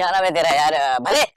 क्या नाम है तेरा यार? भले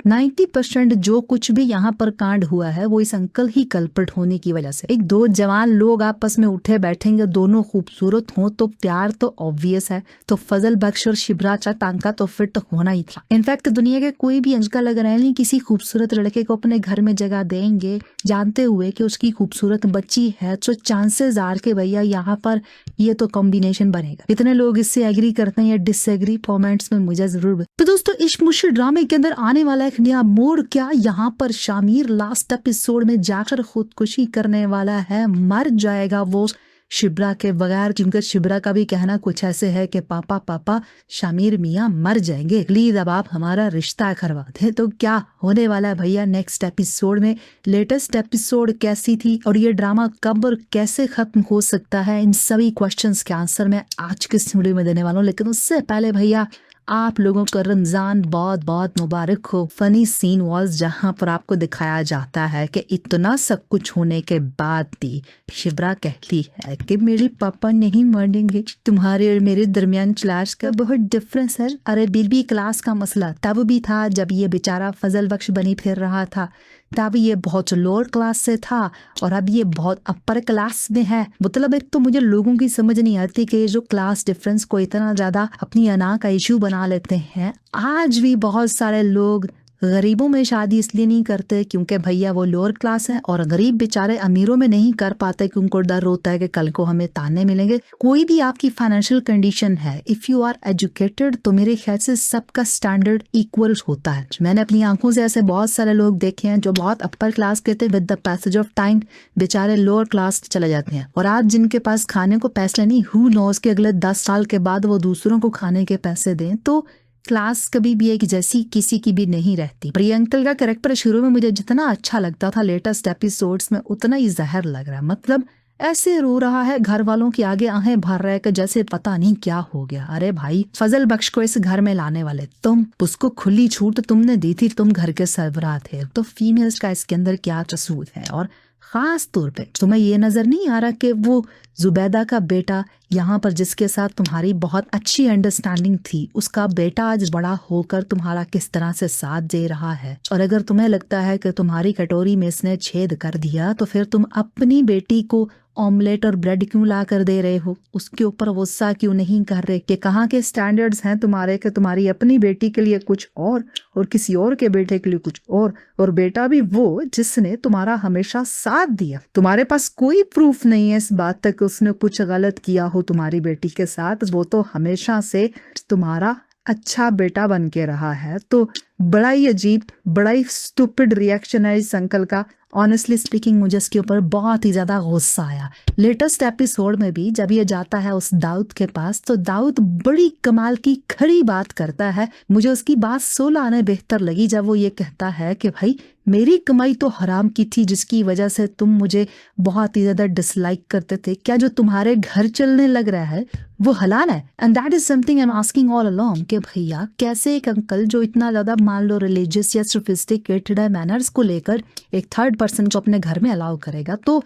90% जो कुछ भी यहाँ पर कांड हुआ है वो इस अंकल ही कल्प्रिट होने की वजह से। एक दो जवान लोग आपस में उठे बैठेंगे, दोनों खूबसूरत हों तो प्यार तो ऑब्वियस है, तो फजल बख्श और शिबरा चटांका तो फिट होना ही था। इनफैक्ट दुनिया के कोई भी अंकल अगर नहीं किसी खूबसूरत लड़के को अपने घर में जगह देंगे जानते हुए कि उसकी खूबसूरत बच्ची है, तो चांसेस आर के भैया यहाँ पर ये तो कॉम्बिनेशन बनेगा। इतने लोग इससे एग्री करते हैं या डिसएग्री, कमेंट्स में मुझे जरूर। तो दोस्तों इश्क मुश्किल ड्रामे के अंदर आने वाला एक नया मोड़ क्या, यहाँ पर शामिर लास्ट एपिसोड में जाकर खुदकुशी करने वाला है, मर जाएगा वो शिब्रा के बगैर, क्योंकि शिब्रा का भी कहना कुछ ऐसे है कि पापा पापा शामिर मियाँ मर जाएंगे, प्लीज अब आप हमारा रिश्ता करवा दें। तो क्या होने वाला है भैया नेक्स्ट एपिसोड में? लेटेस्ट एपिसोड कैसी थी और ये ड्रामा कब और कैसे खत्म हो सकता है, इन सभी क्वेश्चंस के आंसर मैं आज के इस वीडियो में देने वाला हूँ। लेकिन उससे पहले भैया आप लोगों को रमजान बहुत बहुत मुबारक हो। फनी सीन वॉज जहां पर आपको दिखाया जाता है कि इतना सब कुछ होने के बाद भी शिब्रा कहती है कि मेरे पापा नहीं मानेंगे, तुम्हारे और मेरे दरमियान क्लास का बहुत डिफरेंस है। अरे बीबी क्लास का मसला तब भी था जब ये बेचारा फजल बख्श बनी फिर रहा था, तब ये बहुत लोअर क्लास से था और अब ये बहुत अपर क्लास में है। मतलब एक तो मुझे लोगों की समझ नहीं आती कि जो क्लास डिफरेंस को इतना ज्यादा अपनी अना का इशू बना लेते हैं। आज भी बहुत सारे लोग गरीबों में शादी इसलिए नहीं करते क्योंकि भैया वो लोअर क्लास है, और गरीब बेचारे अमीरों में नहीं कर पाते क्योंकि उनको डर होता है कि कल को हमें ताने मिलेंगे। कोई भी आपकी फाइनेंशियल कंडीशन है, इफ यू आर एजुकेटेड, तो मेरे ख्याल से सबका स्टैंडर्ड इक्वल होता है। मैंने अपनी आंखों से ऐसे बहुत सारे लोग देखे हैं जो बहुत अपर क्लास के थे, with the passage of time बेचारे लोअर क्लास चले जाते हैं, और आज जिनके पास खाने को पैसे नहीं, हु नोज के अगले 10 साल के बाद वो दूसरों को खाने के पैसे दें। तो क्लास कभी भी एक जैसी किसी की भी नहीं रहती। पर ये अंकल का कैरेक्टर शुरू में मुझे जितना अच्छा लगता था लेटेस्ट एपिसोड्स में उतना ही जहर लग रहा है। मतलब ऐसे रो रहा है, घर वालों के आगे आहें भर रहा है कि जैसे पता नहीं क्या हो गया। अरे भाई, फजल बख्श को इस घर में लाने वाले तुम, उसको खुली छूट तुमने दी थी, तुम घर के सरबराह थे, तो फीमेल्स का इसके अंदर क्या कसूर है? और खास तौर पे तुम्हें ये नजर नहीं आ रहा कि वो जुबैदा का बेटा यहाँ पर जिसके साथ तुम्हारी बहुत अच्छी अंडरस्टैंडिंग थी, उसका बेटा आज बड़ा होकर तुम्हारा किस तरह से साथ दे रहा है? और अगर तुम्हें लगता है कि तुम्हारी कटोरी में इसने छेद कर दिया, तो फिर तुम अपनी बेटी को ऑमलेट और ब्रेड क्यों ला कर दे रहे हो? उसके ऊपर गुस्सा क्यों नहीं कर रहे कि कहाँ के स्टैंडर्ड्स हैं तुम्हारे कि तुम्हारी अपनी बेटी के लिए कुछ और किसी और के बेटे के लिए कुछ और बेटा भी वो जिसने तुम्हारा हमेशा साथ दिया। तुम्हारे पास कोई प्रूफ नहीं है इस बात तक उसने कुछ गलत किया हो तुम्हारी बेटी के साथ, वो तो हमेशा से तुम्हारा अच्छा बेटा बन के रहा है। तो बड़ा ही अजीब, बड़ा ही स्टूपिड रिएक्शन है इस अंकल का। ऑनेस्टली स्पीकिंग मुझे इसके ऊपर बहुत ही ज्यादा गुस्सा आया। लेटेस्ट एपिसोड में भी जब ये जाता है उस दाऊद के पास, तो दाऊद बड़ी कमाल की खड़ी बात करता है। मुझे उसकी बात 16 आने बेहतर लगी जब वो ये कहता है कि भाई मेरी कमाई तो हराम की थी जिसकी वजह से तुम मुझे बहुत ही ज्यादा डिसलाइक करते थे, क्या जो तुम्हारे घर चलने लग रहा है वो हलाल है? And that is something I am asking all along कि भैया कैसे एक अंकल जो इतना ज्यादा मान लो रिलीजियस या सोफिस्टिकेटेड है मैनर्स को लेकर एक थर्ड पर्सन को अपने घर में अलाउ करेगा? तो